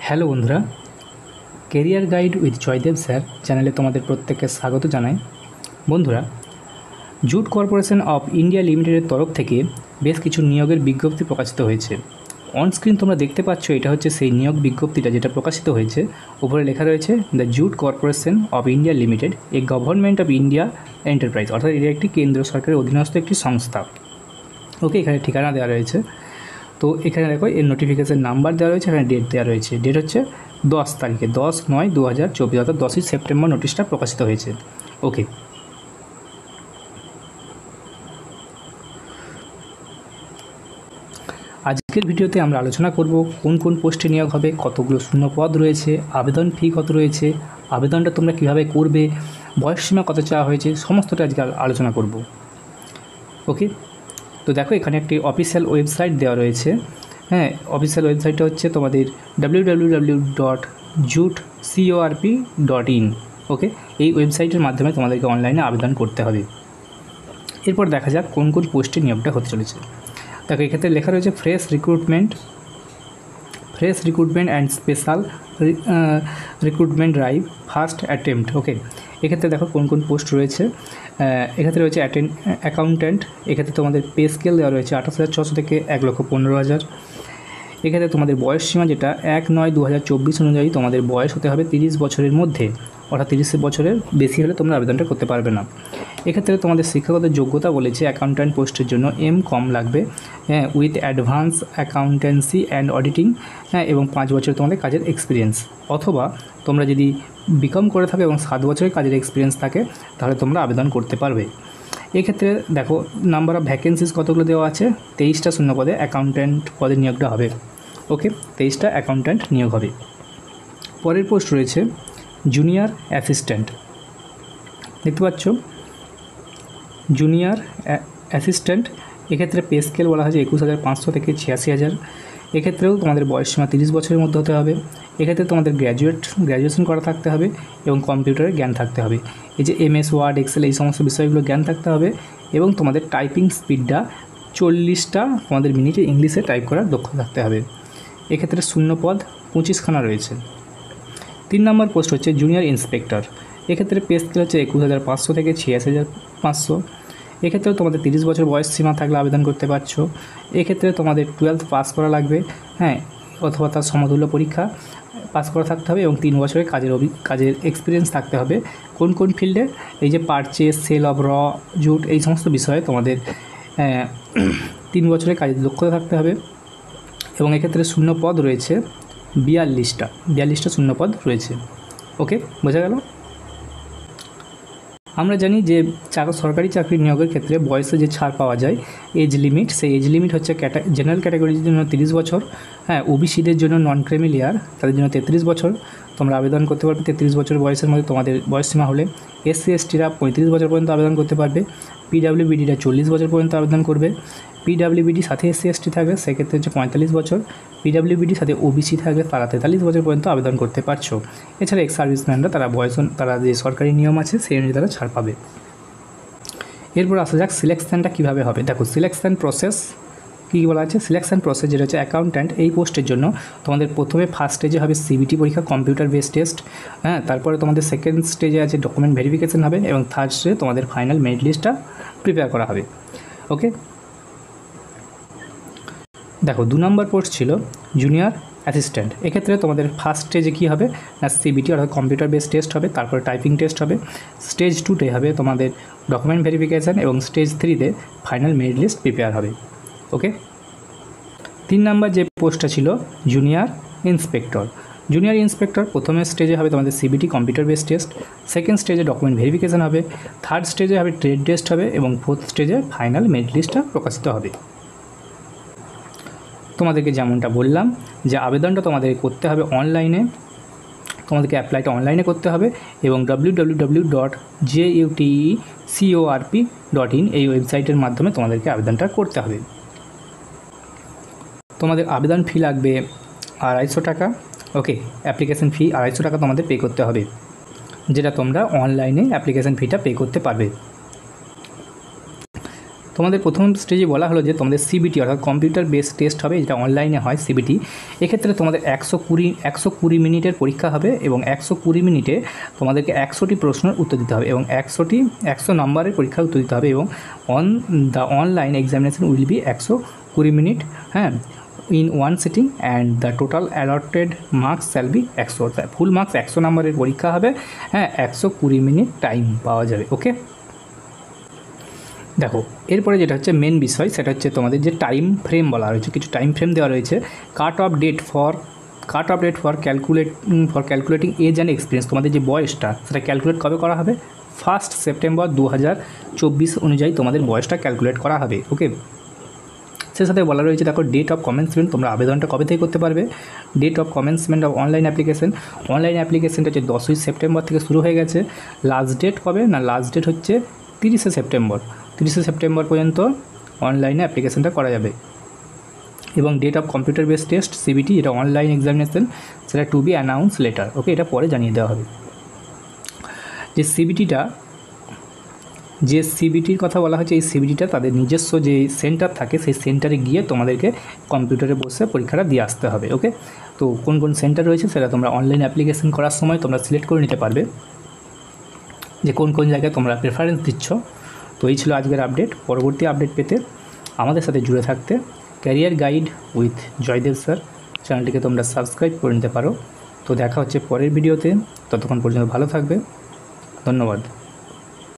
Hello বন্ধুরা, career guide with Joydev sir চ্যানেলে তোমাদের প্রত্যেককে স্বাগত জানাই। বন্ধুরা, জুট কর্পোরেশন অফ ইন্ডিয়া লিমিটেডের তরফ থেকে বেশ কিছু নিয়োগের বিজ্ঞপ্তি প্রকাশিত হয়েছে। অনস্ক্রিন তোমরা দেখতে পাচ্ছ, এটা হচ্ছে সেই নিয়োগ বিজ্ঞপ্তিটা যেটা প্রকাশিত হয়েছে। উপরে লেখা রয়েছে the jute corporation of India limited, a government of India enterprise, অর্থাৎ এটা একটি কেন্দ্র সরকারের অধীনস্থ একটি সংস্থা। ওকে, এখানে ঠিকানা দেওয়া রয়েছে। তো এখানে দেখো এর নোটিফিকেশন নাম্বার দেওয়া রয়েছে, এখানে ডেট দেওয়া রয়েছে। ডেট হচ্ছে 10 তারিখে 10/9/2024, অর্থাৎ 10ই সেপ্টেম্বর নোটিশটা প্রকাশিত হয়েছে। ওকে, আজকের ভিডিওতে আমরা আলোচনা করব কোন কোন পোস্টে নিয়োগ হবে, কতগুলো শূন্য পদ রয়েছে, আবেদন ফি কত রয়েছে, আবেদনটা তোমরা কীভাবে করবে, বয়সসীমা কত চাওয়া হয়েছে, সমস্তটা আজকে আলোচনা করব। ওকে, তো দেখো এখানে একটি অফিসিয়াল ওয়েবসাইট দেওয়া রয়েছে। হ্যাঁ, অফিসিয়াল ওয়েবসাইটটা হচ্ছে তোমাদের www.jute.corp.in। ওকে, এই ওয়েবসাইটের মাধ্যমে তোমাদেরকে অনলাইনে আবেদন করতে হবে। এরপর দেখা যাক কোন কোন পোস্টে নিয়োগটা হতে চলেছে। দেখো এক্ষেত্রে লেখা রয়েছে fresh recruitment and special recruitment drive first attempt. Okay, এক্ষেত্রে দেখো কোন কোন পোস্ট রয়েছে। এক্ষেত্রে রয়েছে অ্যাকাউন্ট্যান্ট, এক্ষেত্রে তোমাদের পে স্কেল দেওয়া রয়েছে 28,600 থেকে 1,15,000। এক্ষেত্রে তোমাদের বয়স সীমা যেটা 1/9/2024 অনুযায়ী তোমাদের বয়স হতে হবে 30 বছরের মধ্যে, অর্থাৎ 30 বছরের বেশি হলে তোমরা আবেদনটা করতে পারবে না। এক্ষেত্রে তোমাদের শিক্ষাগত যোগ্যতা বলেছে অ্যাকাউন্ট্যান্ট পোস্টের জন্য M.Com লাগবে, হ্যাঁ, with advance accountancy and auditing, হ্যাঁ, এবং 5 বছর তোমাদের কাজের এক্সপিরিয়েন্স। অথবা তোমরা যদি B.Com করে থাকো এবং 7 বছরের কাজের এক্সপিরিয়েন্স থাকে তাহলে তোমরা আবেদন করতে পারবে। এক্ষেত্রে দেখো নাম্বার অফ ভ্যাকেন্সিস কতগুলো দেওয়া আছে, 23টা শূন্য পদে অ্যাকাউন্ট্যান্ট পদের নিয়োগটা হবে। ওকে, 23টা অ্যাকাউন্ট্যান্ট নিয়োগ হবে। পরের পোস্ট রয়েছে জুনিয়র অ্যাসিস্ট্যান্ট, দেখতে পাচ্ছ জুনিয়র অ্যাসিস্ট্যান্ট। এক্ষেত্রে পে স্কেল বলা হয়েছে 21,500 থেকে 86,000। এক্ষেত্রেও তোমাদের বয়সসীমা 30 বছরের মধ্যে হতে হবে। এক্ষেত্রে তোমাদের গ্র্যাজুয়েশন করা থাকতে হবে এবং কম্পিউটারের জ্ঞান থাকতে হবে। এই যে MS ওয়ার্ড, এক্সেল, এই সমস্ত বিষয়গুলো জ্ঞান থাকতে হবে এবং তোমাদের টাইপিং স্পিডটা 40টা তোমাদের মিনিটে ইংলিশে টাইপ করার দক্ষ থাকতে হবে। এক্ষেত্রে শূন্য পদ 25খানা রয়েছে। 3 নম্বর পোস্ট হচ্ছে জুনিয়র ইন্সপেক্টর। এক্ষেত্রে পে স্কেল হচ্ছে 21,500 থেকে 86,500। এক্ষেত্রেও তোমাদের 30 বছর বয়স সীমা থাকলে আবেদন করতে পারছো। এক্ষেত্রে তোমাদের 12th পাস করা লাগবে, হ্যাঁ, অথবা তার সমতুল্য পরীক্ষা পাস করা থাকতে হবে এবং 3 বছরের কাজের এক্সপিরিয়েন্স থাকতে হবে। কোন কোন ফিল্ডে, এই যে পারচেস, সেল অফ জুট, এই সমস্ত বিষয়ে তোমাদের 3 বছরের কাজের দক্ষতা থাকতে হবে। এবং এক্ষেত্রে শূন্য পদ রয়েছে 42টা শূন্য পদ রয়েছে। ওকে, বোঝা গেল। আমরা জানি যে সরকারি চাকরি নিয়োগের ক্ষেত্রে বয়সে যে ছাড় পাওয়া যায়, এজ লিমিট, সেই এজ লিমিট হচ্ছে জেনারেল ক্যাটাগরির জন্য 30 বছর, হ্যাঁ, ওবিসিদের জন্য নন ক্রিমিলিয়ার তাদের জন্য 33 বছর তোমরা আবেদন করতে পারবে। 33 বছর বয়সের মধ্যে তোমাদের বয়সসীমা হলে SC STরা 35 বছর পর্যন্ত আবেদন করতে পারবে। PWBDরা 40 বছর পর্যন্ত আবেদন করবে। PWBD সাথে SC ST থাকবে, সেক্ষেত্রে হচ্ছে 45 বছর। PWBD সাথে OBC থাকবে, তারা 43 বছর পর্যন্ত আবেদন করতে পারছো। এছাড়া এক্স সার্ভিসম্যানরা তারা যে সরকারি নিয়ম আছে সেই অনুযায়ী তারা ছাড় পাবে। এরপর আসা যাক সিলেকশানটা কীভাবে হবে। দেখো সিলেকশান প্রসেস কী বলা আছে। সিলেকশান প্রসেস যেটা হচ্ছে অ্যাকাউন্ট্যান্ট, এই পোস্টের জন্য তোমাদের প্রথমে ফার্স্ট স্টেজে হবে CBT পরীক্ষা, কম্পিউটার বেস টেস্ট, হ্যাঁ, তারপরে তোমাদের সেকেন্ড স্টেজে আছে ডকুমেন্ট ভেরিফিকেশন হবে এবং থার্ড স্টেজে তোমাদের ফাইনাল মেরিট লিস্টটা প্রিপেয়ার করা হবে। ওকে, দেখো 2 নম্বর পোস্ট ছিল জুনিয়র অ্যাসিস্ট্যান্ট। এক্ষেত্রে তোমাদের ফার্স্ট স্টেজে কী হবে না, CBT অর্থাৎ কম্পিউটার বেস টেস্ট হবে, তারপরে টাইপিং টেস্ট হবে। স্টেজ 2তে হবে তোমাদের ডকুমেন্ট ভেরিফিকেশান এবং স্টেজ 3তে ফাইনাল মেরিট লিস্ট প্রিপেয়ার হবে। ওকে, 3 নম্বর যে পোস্টটা ছিল জুনিয়র ইন্সপেক্টর। জুনিয়র ইন্সপেক্টর প্রথমে স্টেজে হবে তোমাদের CBT computer base test, second স্টেজে ডকুমেন্ট ভেরিফিকেশান হবে, থার্ড স্টেজে হবে ট্রেড টেস্ট হবে এবং ফোর্থ স্টেজে ফাইনাল মেরিট লিস্টটা প্রকাশিত হবে। তোমাদেরকে যেমনটা বললাম যে আবেদনটা তোমাদের করতে হবে অনলাইনে, তোমাদেরকে অ্যাপ্লাইটা অনলাইনে করতে হবে এবং www.jute.corp.in এই ওয়েবসাইটের মাধ্যমে তোমাদেরকে আবেদনটা করতে হবে। তোমাদের আবেদন ফি লাগবে 250 টাকা। ওকে, অ্যাপ্লিকেশন ফি 250 টাকা তোমাদের পে করতে হবে, যেটা তোমরা অনলাইনে অ্যাপ্লিকেশন ফিটা পে করতে পারবে। তোমাদের প্রথম স্টেজে বলা হলো যে তোমাদের সিবিটি অর্থাৎ কম্পিউটার বেস টেস্ট হবে, যেটা অনলাইনে হয় সিবিটি। এক্ষেত্রে তোমাদের 120 মিনিটের পরীক্ষা হবে এবং 120 মিনিটে তোমাদেরকে 100টি প্রশ্নের উত্তর দিতে হবে এবং 100 নম্বরের পরীক্ষার উত্তর দিতে হবে এবং online examination will be 120 minute, হ্যাঁ, in one sitting and the total allotted marks shall be 100, full marks 100 নম্বরের পরীক্ষা হবে, হ্যাঁ, 120 মিনিট টাইম পাওয়া যাবে। ওকে, দেখো এরপরে যেটা হচ্ছে মেন বিষয়, সেটা হচ্ছে তোমাদের যে টাইম ফ্রেম বলা রয়েছে, কিছু টাইম ফ্রেম দেওয়া রয়েছে। Cut off date for calculating age and experience, তোমাদের যে বয়সটা সেটা ক্যালকুলেট কবে করা হবে? 1 সেপ্টেম্বর 2024 অনুযায়ী তোমাদের বয়সটা ক্যালকুলেট করা হবে। ওকে, সে সাথে বলা রয়েছে দেখো ডেট অফ কমেন্সমেন্ট, তোমরা আবেদনটা কবে থেকে করতে পারবে? Date of commencement of online অ্যাপ্লিকেশনটা হচ্ছে 10ই সেপ্টেম্বর থেকে শুরু হয়ে গেছে। লাস্ট ডেট কবে না? লাস্ট ডেট হচ্ছে 30শে সেপ্টেম্বর পর্যন্ত অনলাইনে অ্যাপ্লিকেশনটা করা যাবে। এবং date of computer base test CBT, যেটা অনলাইন এক্সামিনেশন, সেটা to be announce later. Okay, এটা পরে জানিয়ে দেওয়া হবে। যে সিবিটির কথা বলা হচ্ছে, এই সিবিটিটা তাদের নিজস্ব যে সেন্টার থাকে সেই সেন্টারে গিয়ে তোমাদেরকে কম্পিউটারে বসে পরীক্ষাটা দিয়ে আসতে হবে। ওকে, তো কোন কোন সেন্টার রয়েছে সেটা তোমরা অনলাইন অ্যাপ্লিকেশন করার সময় তোমরা সিলেক্ট করে নিতে পারবে যে কোন কোন জায়গায় তোমরা প্রেফারেন্স দিচ্ছ। তো এই ছিল আজকের আপডেট। পরবর্তী আপডেট পেতে আমাদের সাথে জুড়ে থাকতে career guide with Joydev sir চ্যানেলটিকে তোমরা সাবস্ক্রাইব করে নিতে পারো। তো দেখা হচ্ছে পরের ভিডিওতে, ততক্ষণ পর্যন্ত ভালো থাকবে, ধন্যবাদ।